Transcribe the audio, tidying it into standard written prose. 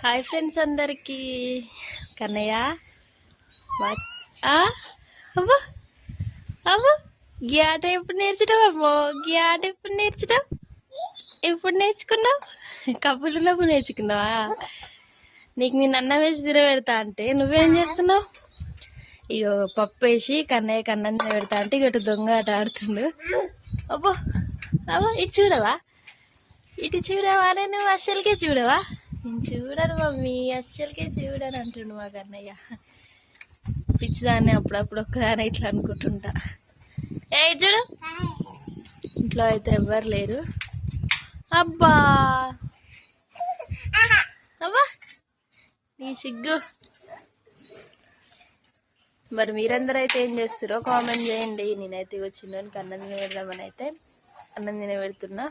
Hi friends అందరికి. కన్నయ్య అవ్వ అవ్వ ఈ ఆట ఎప్పుడు నేర్చడం? అమ్మో ఈ ఆట ఎప్పుడు నేర్చడం? ఎప్పుడు నేర్చుకున్నావు? కబుర్లున్నప్పుడు నేర్చుకున్నావా? నీకు నేను అన్నం వేసి తినబెడతా అంటే నువ్వేం చేస్తున్నావు? ఇగో పప్పు వేసి కన్నయ్యకి అన్నం తినబెడతా అంటే ఇటు దొంగ ఆట ఆడుతుండు. అబ్బో అవ్వ ఇటు చూడవా, ఇటు చూడవా? నువ్వు అస్సలకే చూడవా? నేను చూడను మమ్మీ, అస్సలకే చూడను అంటుండు మా కన్నయ్య. పిచ్చిదాన్ని అప్పుడప్పుడు ఒక్కదాని ఇట్లా అనుకుంటుంటా. ఏ చూడు, ఇంట్లో అయితే ఎవ్వరు లేరు. అబ్బా అబ్బా నీ సిగ్గు. మరి మీరందరూ అయితే ఏం చేస్తారో కామెంట్ చేయండి. నేనైతే వచ్చిందని అన్నం తినబెడదామని అయితే అన్నం తినబెడుతున్నా.